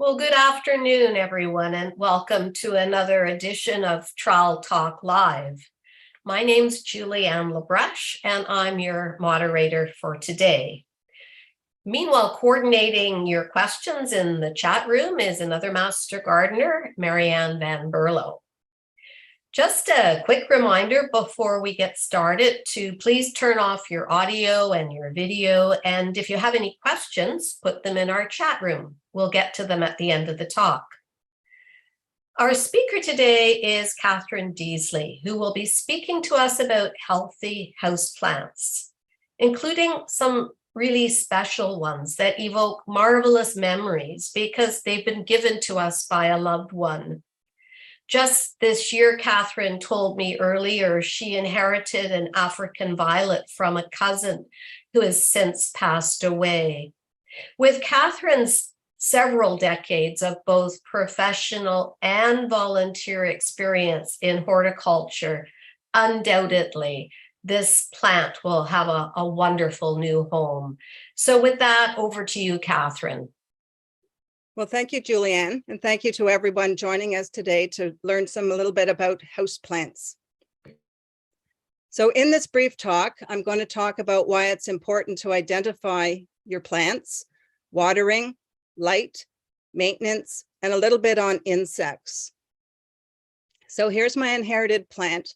Well, good afternoon, everyone, and welcome to another edition of Trowel Talk Live. My name's Julianne Labreche, and I'm your moderator for today. Meanwhile, coordinating your questions in the chat room is another master gardener, Marianne Van Berlo. Just a quick reminder before we get started to please turn off your audio and your video. And if you have any questions, put them in our chat room. We'll get to them at the end of the talk. Our speaker today is Catherine Deasley, who will be speaking to us about healthy houseplants, including some really special ones that evoke marvelous memories because they've been given to us by a loved one. Just this year, Catherine told me earlier she inherited an African violet from a cousin who has since passed away. With Catherine's several decades of both professional and volunteer experience in horticulture, undoubtedly, this plant will have a wonderful new home. So with that, over to you, Catherine. Well, thank you, Julianne, and thank you to everyone joining us today to learn a little bit about houseplants. So in this brief talk, I'm going to talk about why it's important to identify your plants, watering, light, maintenance, and a little bit on insects. So here's my inherited plant.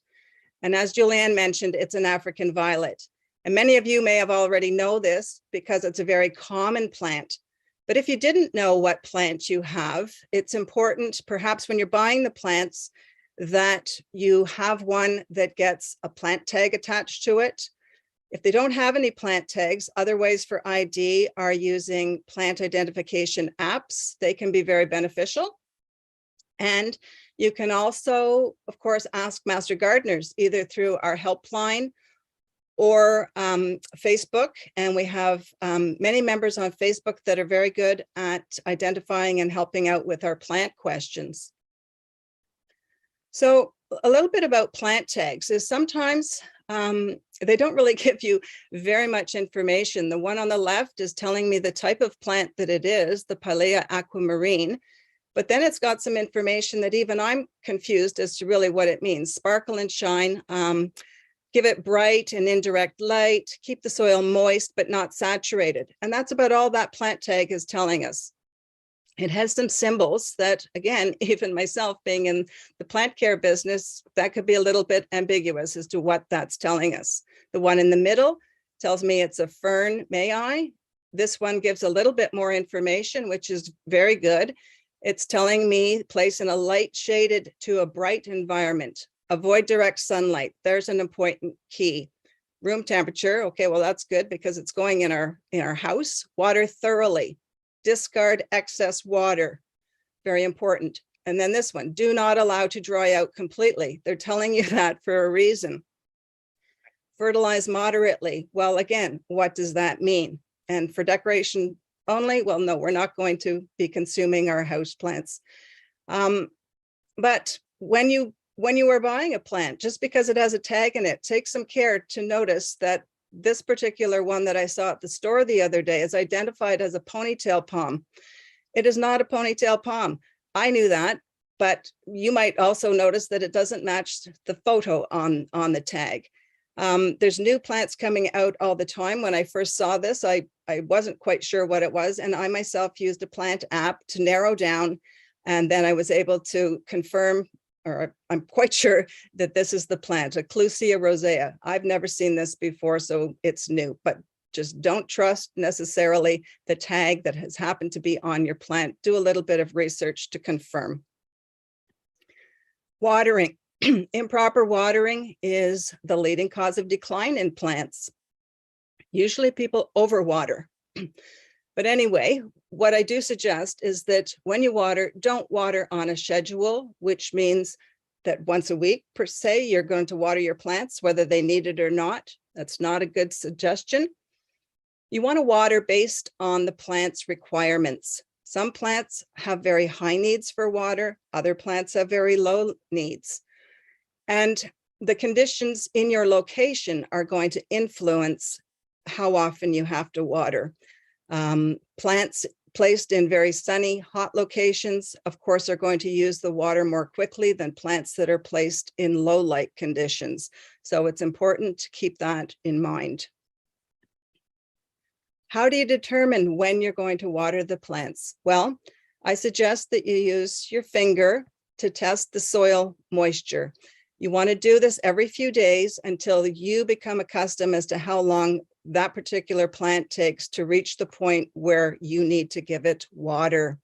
And as Julianne mentioned, it's an African violet. And many of you may have already know this because it's a very common plant. But if you didn't know what plant you have, it's important, perhaps when you're buying the plants, that you have one that gets a plant tag attached to it. If they don't have any plant tags, other ways for ID are using plant identification apps. They can be very beneficial. And you can also, of course, ask master gardeners, either through our helpline or Facebook, and we have many members on Facebook that are very good at identifying and helping out with our plant questions. So a little bit about plant tags is sometimes they don't really give you very much information. The one on the left is telling me the type of plant that it is, the Pilea aquamarine, but then it's got some information that even I'm confused as to really what it means. Sparkle and shine. Give it bright and indirect light, keep the soil moist but not saturated. And that's about all that plant tag is telling us. It has some symbols that, again, even myself being in the plant care business, that could be a little bit ambiguous as to what that's telling us. The one in the middle tells me it's a fern May. This one gives a little bit more information, which is very good. It's telling me place in a light shaded to a bright environment. Avoid direct sunlight. There's an important key. Room temperature. Okay, well, that's good because it's going in our house. Water thoroughly. Discard excess water. Very important. And then this one, do not allow to dry out completely. They're telling you that for a reason. Fertilize moderately. Well, again, what does that mean? And for decoration only? Well, no, we're not going to be consuming our houseplants. But when you are buying a plant, just because it has a tag in it, take some care to notice that this particular one that I saw at the store the other day is identified as a ponytail palm. It is not a ponytail palm. I knew that, but you might also notice that it doesn't match the photo on the tag. There's new plants coming out all the time. When I first saw this, I wasn't quite sure what it was, and I myself used a plant app to narrow down, and then I was able to confirm, or I'm quite sure that this is the plant, Clusia rosea. I've never seen this before, so it's new, but just don't trust necessarily the tag that has happened to be on your plant. Do a little bit of research to confirm. Watering. Improper watering is the leading cause of decline in plants. Usually people overwater. But anyway, what I do suggest is that when you water, don't water on a schedule, which means that once a week per se, you're going to water your plants, whether they need it or not. That's not a good suggestion. You want to water based on the plant's requirements. Some plants have very high needs for water. Other plants have very low needs. And the conditions in your location are going to influence how often you have to water. Plants placed in very sunny, hot locations, of course, are going to use the water more quickly than plants that are placed in low light conditions. So it's important to keep that in mind. How do you determine when you're going to water the plants? Well, I suggest that you use your finger to test the soil moisture. You want to do this every few days until you become accustomed as to how long that particular plant takes to reach the point where you need to give it water.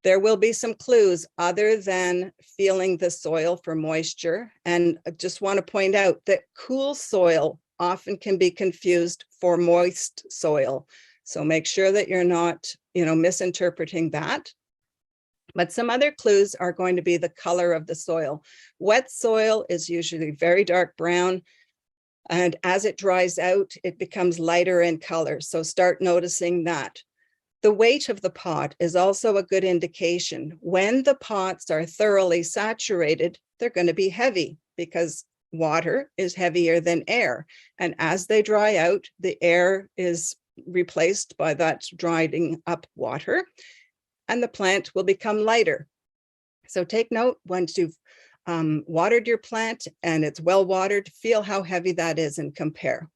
There will be some clues other than feeling the soil for moisture. And I just want to point out that cool soil often can be confused for moist soil. So make sure that you're not, misinterpreting that. But some other clues are going to be the color of the soil. Wet soil is usually very dark brown. And as it dries out, it becomes lighter in color. So start noticing that. The weight of the pot is also a good indication. When the pots are thoroughly saturated, they're going to be heavy because water is heavier than air. And as they dry out, the air is replaced by that drying up water, and the plant will become lighter. So take note once you've watered your plant and it's well watered, feel how heavy that is and compare.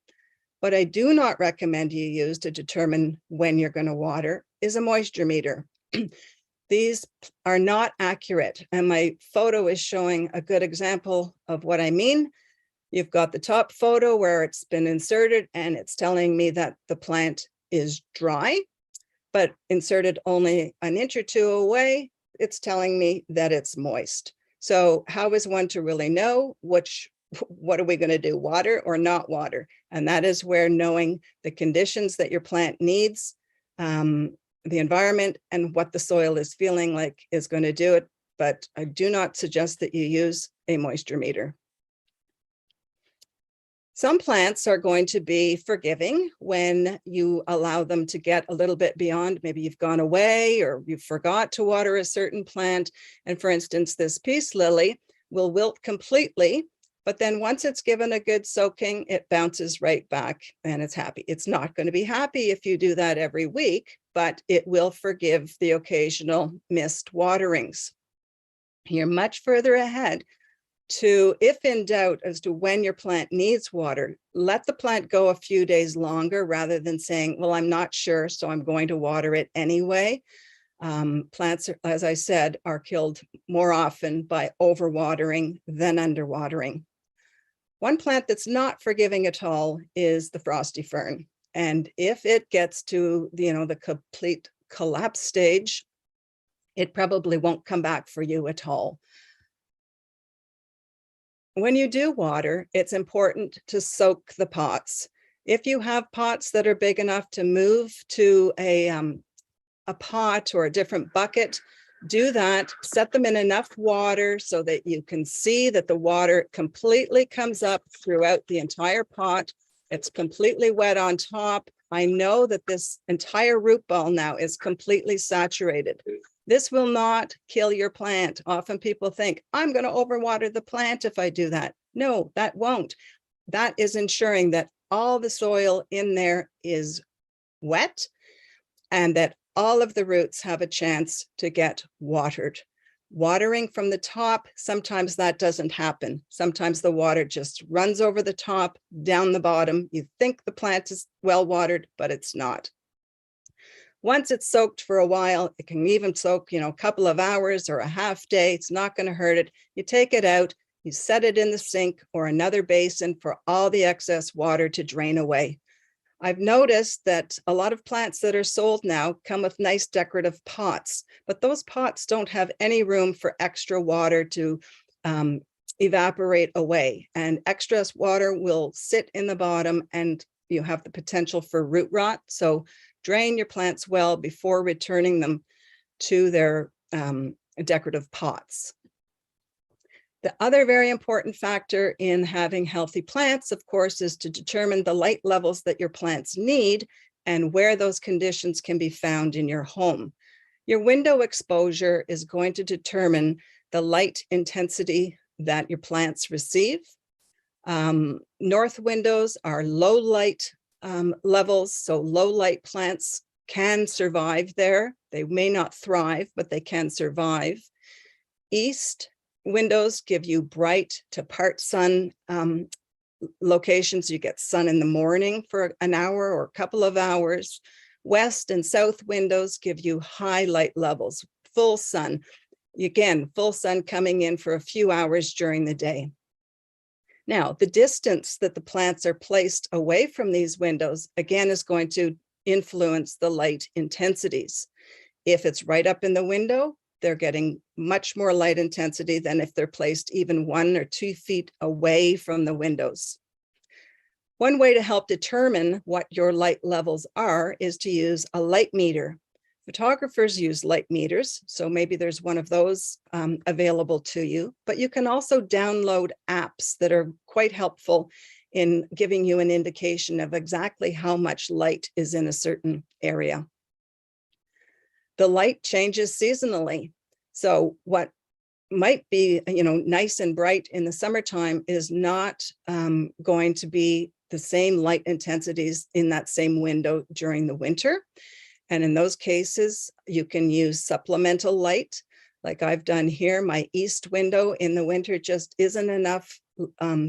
What I do not recommend you use to determine when you're going to water is a moisture meter. These are not accurate, and my photo is showing a good example of what I mean. You've got the top photo where it's been inserted and it's telling me that the plant is dry, but inserted only an inch or two away, it's telling me that it's moist. So how is one to really know what are we going to do, water or not water? And that is where knowing the conditions that your plant needs, the environment, and what the soil is feeling like is going to do it. But I do not suggest that you use a moisture meter. Some plants are going to be forgiving when you allow them to get a little bit beyond. Maybe you've gone away or you forgot to water a certain plant. And for instance, this peace lily will wilt completely, but then once it's given a good soaking, it bounces right back and it's happy. It's not going to be happy if you do that every week, but it will forgive the occasional missed waterings. You're much further ahead to, if in doubt as to when your plant needs water, let the plant go a few days longer rather than saying, well, I'm not sure, so I'm going to water it anyway. Plants, as I said, are killed more often by overwatering than underwatering. One plant that's not forgiving at all is the frosty fern. And if it gets to the complete collapse stage, it probably won't come back for you at all. When you do water, it's important to soak the pots. If you have pots that are big enough to move to a pot or a different bucket, do that. Set them in enough water so that you can see that the water completely comes up throughout the entire pot. It's completely wet on top. I know that this entire root ball now is completely saturated. This will not kill your plant. Often people think, I'm going to overwater the plant if I do that. No, that won't. That is ensuring that all the soil in there is wet and that all of the roots have a chance to get watered. Watering from the top, sometimes that doesn't happen. Sometimes the water just runs over the top, down the bottom. You think the plant is well watered, but it's not. Once it's soaked for a while, it can even soak, a couple of hours or a half day. It's not going to hurt it. You take it out, you set it in the sink or another basin for all the excess water to drain away. I've noticed that a lot of plants that are sold now come with nice decorative pots, but those pots don't have any room for extra water to evaporate away, and extra water will sit in the bottom and you have the potential for root rot. So drain your plants well before returning them to their decorative pots. The other very important factor in having healthy plants, of course, is to determine the light levels that your plants need and where those conditions can be found in your home. Your window exposure is going to determine the light intensity that your plants receive. North windows are low light levels, so low light plants can survive there. They may not thrive, but they can survive. East windows give you bright to part sun locations. You get sun in the morning for an hour or a couple of hours. West and south windows give you high light levels, full sun. Again, full sun coming in for a few hours during the day. Now, the distance that the plants are placed away from these windows, again, is going to influence the light intensities. If it's right up in the window, they're getting much more light intensity than if they're placed even 1 or 2 feet away from the windows. One way to help determine what your light levels are is to use a light meter. Photographers use light meters, so maybe there's one of those available to you, but you can also download apps that are quite helpful in giving you an indication of exactly how much light is in a certain area. The light changes seasonally. So what might be, nice and bright in the summertime is not going to be the same light intensities in that same window during the winter. And in those cases, you can use supplemental light. Like I've done here, my east window in the winter just isn't enough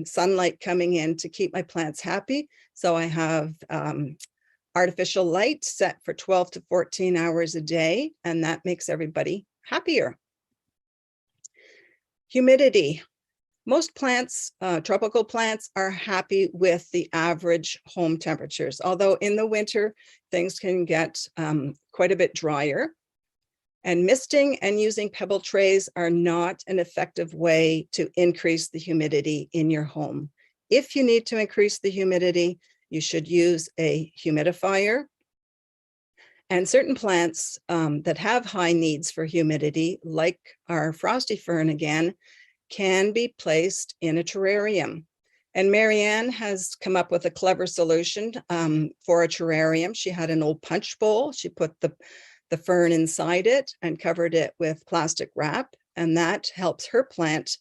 sunlight coming in to keep my plants happy. So I have artificial light set for 12 to 14 hours a day, and that makes everybody happier. Humidity. Most plants, tropical plants, are happy with the average home temperatures, although in the winter, things can get quite a bit drier. And misting and using pebble trays are not an effective way to increase the humidity in your home. If you need to increase the humidity, you should use a humidifier. And certain plants that have high needs for humidity, like our frosty fern again, can be placed in a terrarium. And Marianne has come up with a clever solution for a terrarium. She had an old punch bowl. She put the fern inside it and covered it with plastic wrap, and that helps her plant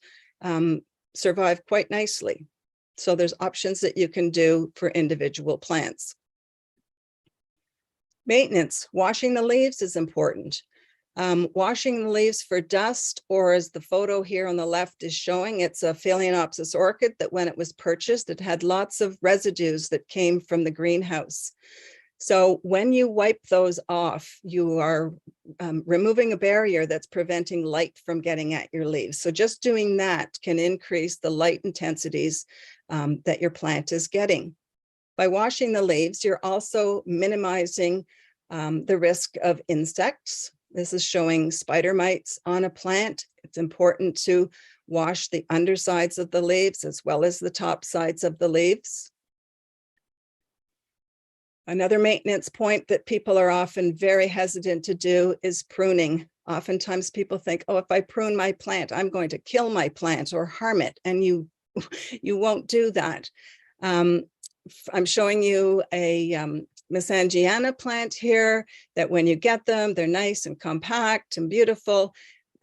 survive quite nicely. So there's options that you can do for individual plants. Maintenance, washing the leaves is important. Washing the leaves for dust, or as the photo here on the left is showing, it's a Phalaenopsis orchid that when it was purchased, it had lots of residues that came from the greenhouse. So when you wipe those off, you are removing a barrier that's preventing light from getting at your leaves. So just doing that can increase the light intensities that your plant is getting. By washing the leaves, you're also minimizing the risk of insects. This is showing spider mites on a plant. It's important to wash the undersides of the leaves as well as the top sides of the leaves. Another maintenance point that people are often very hesitant to do is pruning. Oftentimes people think, oh, if I prune my plant, I'm going to kill my plant or harm it. And you won't do that. I'm showing you a Missangiana plant here that when you get them, they're nice and compact and beautiful.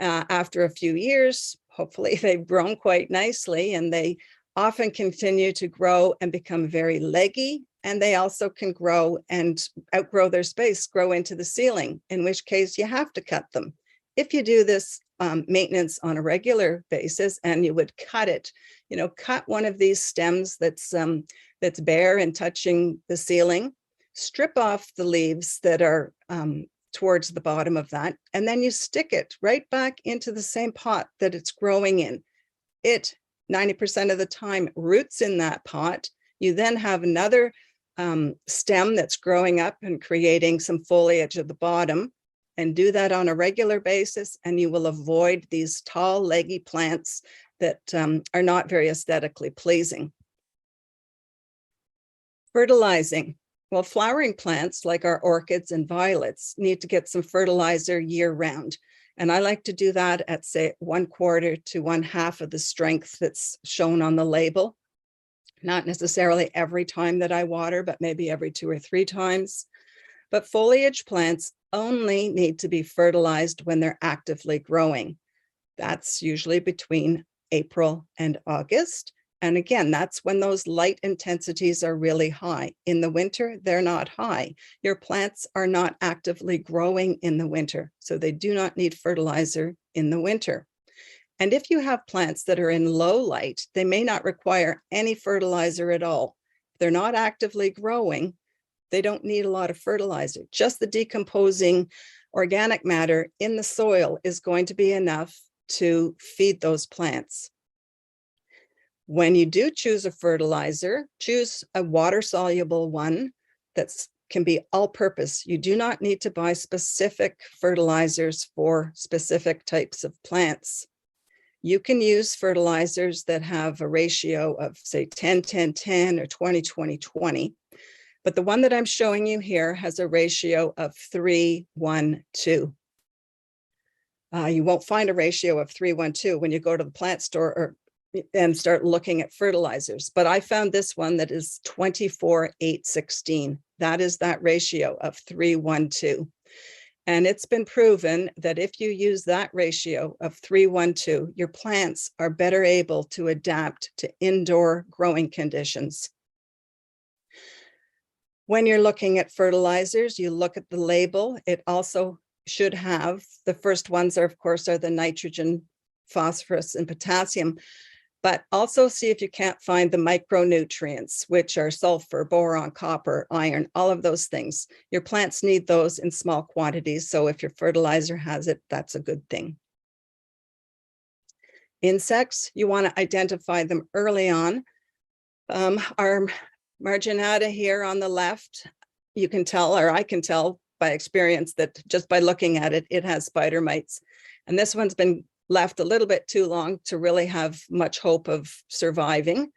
After a few years, hopefully they've grown quite nicely, and they often continue to grow and become very leggy. And they also can grow and outgrow their space, grow into the ceiling, in which case you have to cut them. If you do this maintenance on a regular basis and you would cut it, cut one of these stems that's bare and touching the ceiling, strip off the leaves that are towards the bottom of that, and then you stick it right back into the same pot that it's growing in. It 90% of the time roots in that pot. You then have another stem that's growing up and creating some foliage at the bottom, and do that on a regular basis, and you will avoid these tall, leggy plants that are not very aesthetically pleasing. Fertilizing. Well, flowering plants like our orchids and violets need to get some fertilizer year round. And I like to do that at, say, 1/4 to 1/2 of the strength that's shown on the label. Not necessarily every time that I water, but maybe every 2 or 3 times. But foliage plants only need to be fertilized when they're actively growing. That's usually between April and August. And again, that's when those light intensities are really high. In the winter, they're not high. Your plants are not actively growing in the winter, so they do not need fertilizer in the winter. And if you have plants that are in low light, they may not require any fertilizer at all. If they're not actively growing, they don't need a lot of fertilizer. Just the decomposing organic matter in the soil is going to be enough to feed those plants. When you do choose a fertilizer, choose a water-soluble one that can be all-purpose. You do not need to buy specific fertilizers for specific types of plants. You can use fertilizers that have a ratio of, say, 10-10-10 or 20-20-20. But the one that I'm showing you here has a ratio of 3-1-2. You won't find a ratio of 3-1-2 when you go to the plant store and start looking at fertilizers. But I found this one that is 24-8-16. That is that ratio of 3-1-2. And it's been proven that if you use that ratio of 3-1-2, your plants are better able to adapt to indoor growing conditions. When you're looking at fertilizers, you look at the label. It also should have, the first ones are, of course, are the nitrogen, phosphorus, and potassium, but also see if you can't find the micronutrients, which are sulfur, boron, copper, iron, all of those things. Your plants need those in small quantities. So if your fertilizer has it, that's a good thing. Insects, you want to identify them early on. Our marginata here on the left, you can tell, or I can tell by experience, that just by looking at it, it has spider mites. And this one's been left a little bit too long to really have much hope of surviving.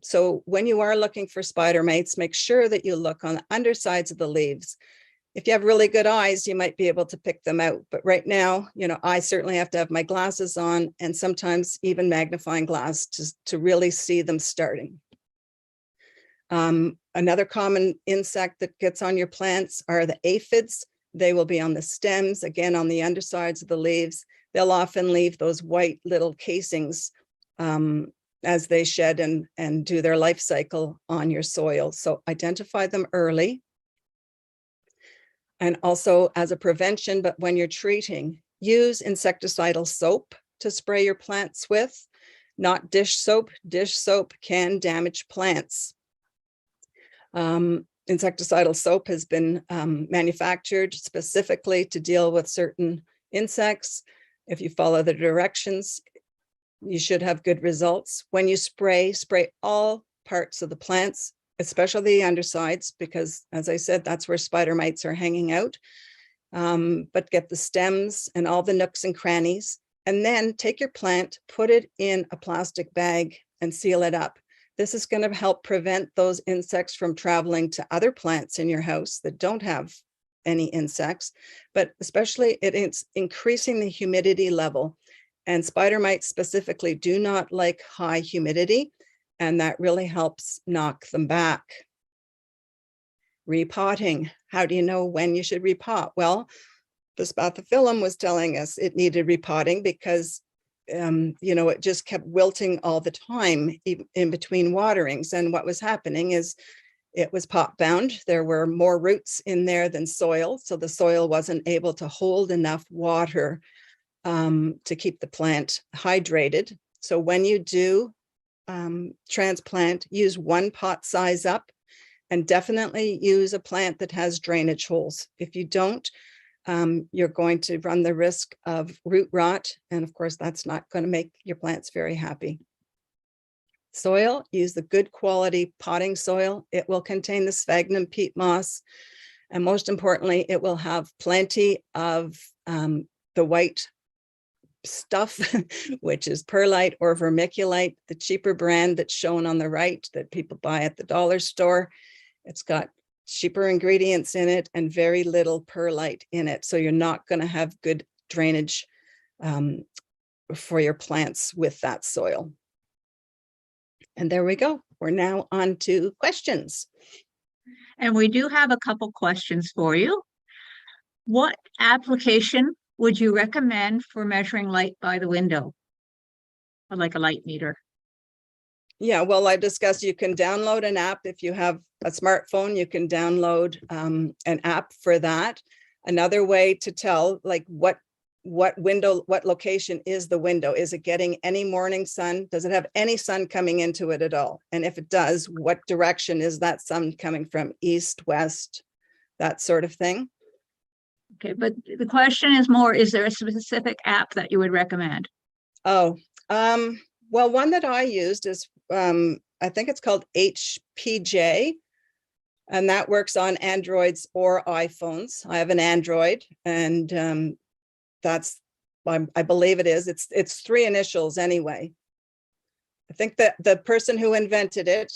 So when you are looking for spider mites, make sure that you look on the undersides of the leaves. If you have really good eyes, you might be able to pick them out. But right now, you know, I certainly have to have my glasses on, and sometimes even magnifying glass to really see them starting. Another common insect that gets on your plants are the aphids. They will be on the stems, again, on the undersides of the leaves. They'll often leave those white little casings as they shed and do their life cycle on your soil. So identify them early. And also as a prevention, but when you're treating, use insecticidal soap to spray your plants with, not dish soap. Dish soap can damage plants. Insecticidal soap has been manufactured specifically to deal with certain insects. If you follow the directions, you should have good results. When you spray all parts of the plants, especially the undersides, because as I said, that's where spider mites are hanging out. But get the stems and all the nooks and crannies, and then take your plant, put it in a plastic bag and seal it up. This is going to help prevent those insects from traveling to other plants in your house that don't have any insects, but especially it's increasing the humidity level. And spider mites specifically do not like high humidity, and that really helps knock them back. Repotting. How do you know when you should repot? Well, the spathiphyllum was telling us it needed repotting because you know, it just kept wilting all the time in between waterings. And what was happening is it was pot bound. There were more roots in there than soil. So the soil wasn't able to hold enough water to keep the plant hydrated. So when you do transplant, use one pot size up, and definitely use a plant that has drainage holes. If you don't, you're going to run the risk of root rot. And of course, that's not going to make your plants very happy. Soil, use the good quality potting soil. It will contain the sphagnum peat moss. And most importantly, it will have plenty of the white stuff, which is perlite or vermiculite, the cheaper brand that's shown on the right that people buy at the dollar store. It's got cheaper ingredients in it and very little perlite in it. So you're not going to have good drainage for your plants with that soil. And there we go. We're now on to questions. And we do have a couple questions for you. What application would you recommend for measuring light by the window? Like a light meter? Yeah, well, I discussed you can download an app. If you have a smartphone, you can download an app for that. Another way to tell like what window, what location is the window? Is it getting any morning sun? Does it have any sun coming into it at all? And if it does, what direction is that sun coming from? East, west, that sort of thing. Okay, but the question is more, is there a specific app that you would recommend? Oh, well, one that I used is, I think it's called HPJ, and that works on Androids or iPhones. I have an Android, and that's, I believe it is. It's three initials anyway. I think that the person who invented it,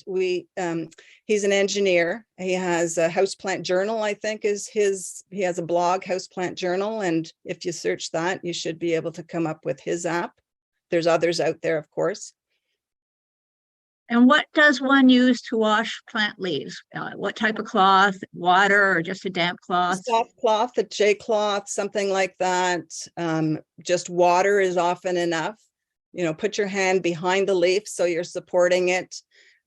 he's an engineer. He has a Houseplant Journal, I think is he has a blog, Houseplant Journal. And if you search that, you should be able to come up with his app. There's others out there, of course. And what does one use to wash plant leaves? What type of cloth, water, or just a damp cloth? Soft cloth, a J cloth, something like that. Just water is often enough. You know, put your hand behind the leaf so you're supporting it,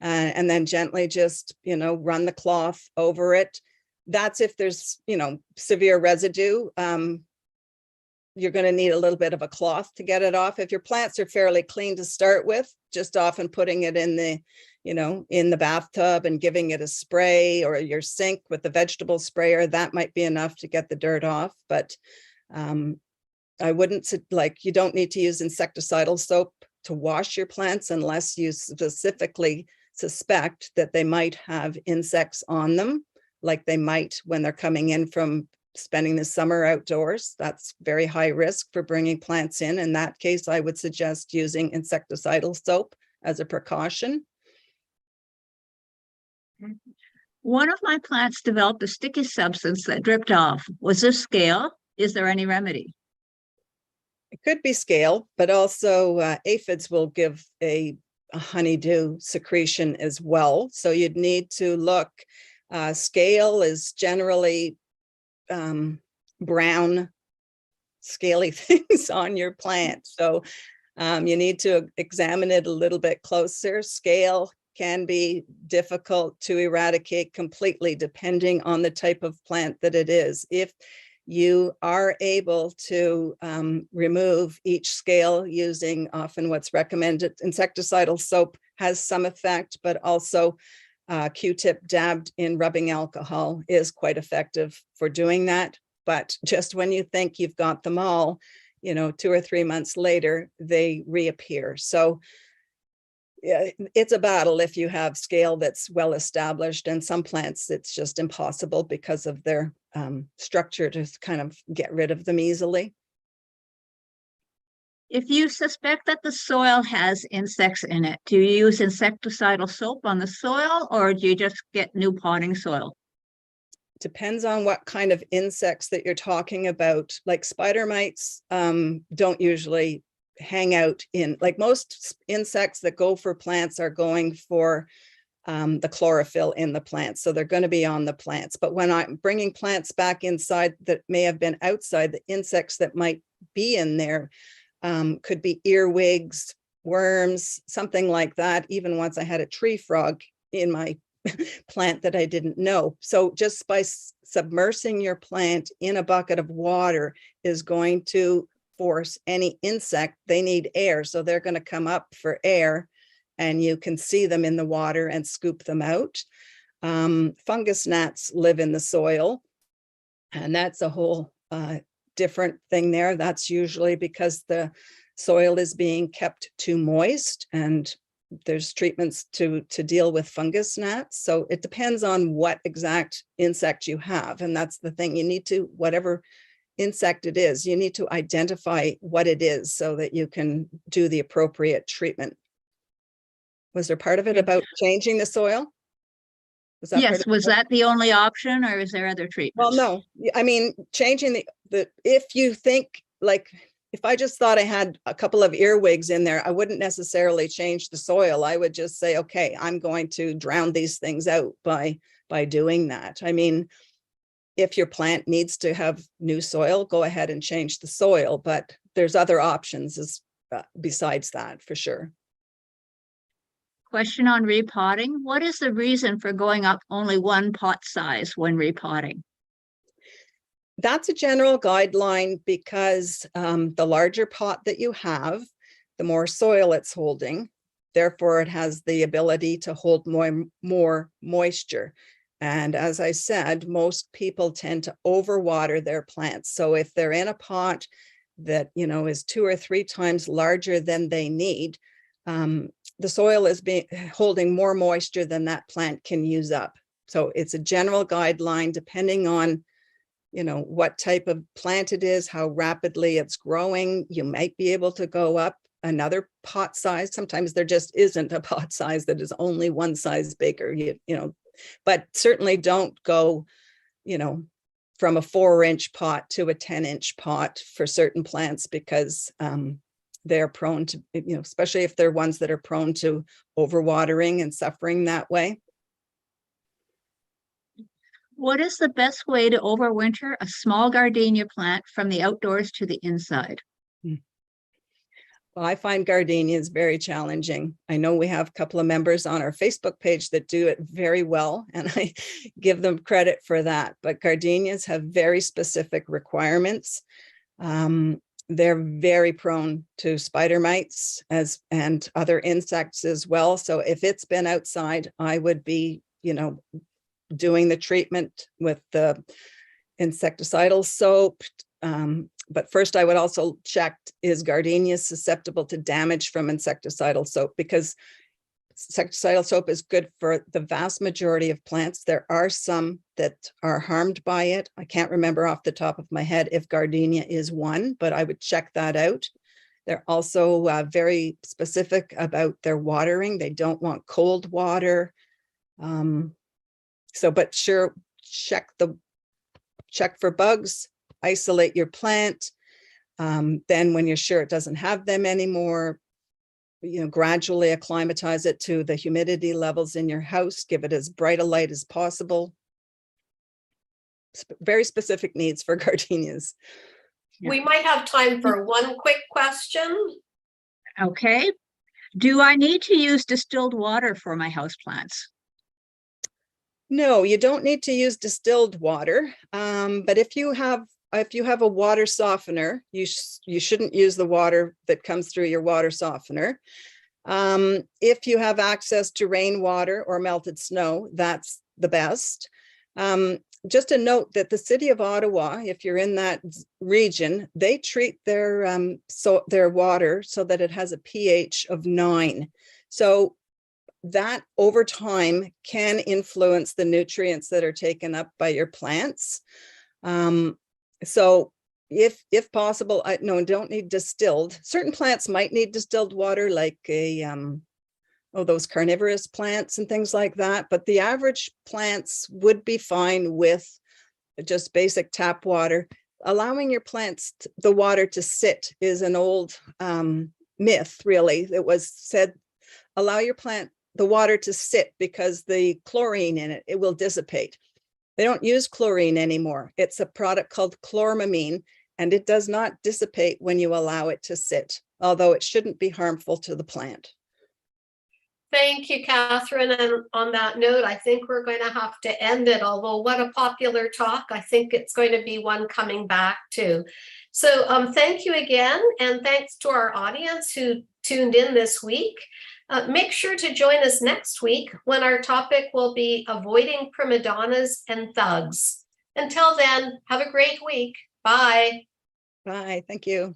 and then gently just, you know, run the cloth over it. That's if there's, you know, severe residue. You're going to need a little bit of a cloth to get it off. If your plants are fairly clean to start with, just often putting it in the, you know, in the bathtub and giving it a spray, or your sink with the vegetable sprayer, that might be enough to get the dirt off. But I wouldn't, like, you don't need to use insecticidal soap to wash your plants unless you specifically suspect that they might have insects on them, like they might when they're coming in from spending the summer outdoors. That's very high risk for bringing plants in. In that case, I would suggest using insecticidal soap as a precaution. One of my plants developed a sticky substance that dripped off. Was this scale? Is there any remedy? It could be scale, but also aphids will give a honeydew secretion as well. So you'd need to look. Scale is generally brown, scaly things on your plant. So you need to examine it a little bit closer. Scale can be difficult to eradicate completely depending on the type of plant that it is. If you are able to remove each scale using often what's recommended, insecticidal soap has some effect, but also Q-tip dabbed in rubbing alcohol is quite effective for doing that. But just when you think you've got them all, you know, 2 or 3 months later, they reappear. So yeah, it's a battle if you have scale that's well established, and some plants it's just impossible because of their structure to kind of get rid of them easily. If you suspect that the soil has insects in it, do you use insecticidal soap on the soil, or do you just get new potting soil? Depends on what kind of insects that you're talking about. Like spider mites don't usually hang out in, like most insects that go for plants are going for the chlorophyll in the plants. So they're going to be on the plants. But when I'm bringing plants back inside that may have been outside, the insects that might be in there could be earwigs, worms, something like that. Even once I had a tree frog in my plant that I didn't know. So just by submersing your plant in a bucket of water is going to force any insect. They need air, so they're going to come up for air, and you can see them in the water and scoop them out. Fungus gnats live in the soil, and that's a whole different thing there. That's usually because the soil is being kept too moist, and there's treatments to deal with fungus gnats. So it depends on what exact insect you have. And that's the thing, you need to, whatever insect it is, you need to identify what it is so that you can do the appropriate treatment. Was there part of it about changing the soil? Yes, was that the only option, or is there other treatments? Well, no, I mean, changing the if you think, like, if I just thought I had a couple of earwigs in there, I wouldn't necessarily change the soil. I would just say, okay, I'm going to drown these things out by doing that. I mean, if your plant needs to have new soil, go ahead and change the soil, but there's other options besides that, for sure. Question on repotting. What is the reason for going up only one pot size when repotting? That's a general guideline because the larger pot that you have, the more soil it's holding. Therefore, it has the ability to hold more moisture. And as I said, most people tend to overwater their plants. So if they're in a pot that, you know, is 2 or 3 times larger than they need, the soil is holding more moisture than that plant can use up. So it's a general guideline depending on, you know, what type of plant it is, how rapidly it's growing. You might be able to go up another pot size. Sometimes there just isn't a pot size that is only one size bigger, you know, but certainly don't go, you know, from a 4-inch pot to a 10-inch pot for certain plants because they're prone to, you know, especially if they're ones that are prone to overwatering and suffering that way. What is the best way to overwinter a small gardenia plant from the outdoors to the inside? Well, I find gardenias very challenging. I know we have a couple of members on our Facebook page that do it very well, and I give them credit for that. But gardenias have very specific requirements. They're very prone to spider mites and other insects as well. So if it's been outside, I would be, you know, doing the treatment with the insecticidal soap. But first I would also check, is gardenia susceptible to damage from insecticidal soap? Because insecticidal soap is good for the vast majority of plants. There are some that are harmed by it. I can't remember off the top of my head if gardenia is one, but I would check that out. They're also very specific about their watering. They don't want cold water. But sure, check for bugs, isolate your plant. Then when you're sure it doesn't have them anymore, you know, gradually acclimatize it to the humidity levels in your house, give it as bright a light as possible. Very specific needs for gardenias. We might have time for one quick question. Okay. Do I need to use distilled water for my houseplants? No, you don't need to use distilled water. But if you have a water softener, you shouldn't use the water that comes through your water softener. If you have access to rainwater or melted snow, that's the best. Just a note that the city of Ottawa, if you're in that region, they treat their water so that it has a pH of 9. So that over time can influence the nutrients that are taken up by your plants. So if possible, don't need distilled. Certain plants might need distilled water, like those carnivorous plants and things like that. But the average plants would be fine with just basic tap water. Allowing your plants, the water to sit is an old myth, really. It was said, allow your plant the water to sit because the chlorine in it will dissipate. They don't use chlorine anymore. It's a product called chloramamine, and it does not dissipate when you allow it to sit, although it shouldn't be harmful to the plant. Thank you, Catherine. And on that note, I think we're going to have to end it, although what a popular talk. I think it's going to be one coming back to. So thank you again. And thanks to our audience who tuned in this week. Make sure to join us next week when our topic will be avoiding prima donnas and thugs. Until then, have a great week. Bye. Bye. Thank you.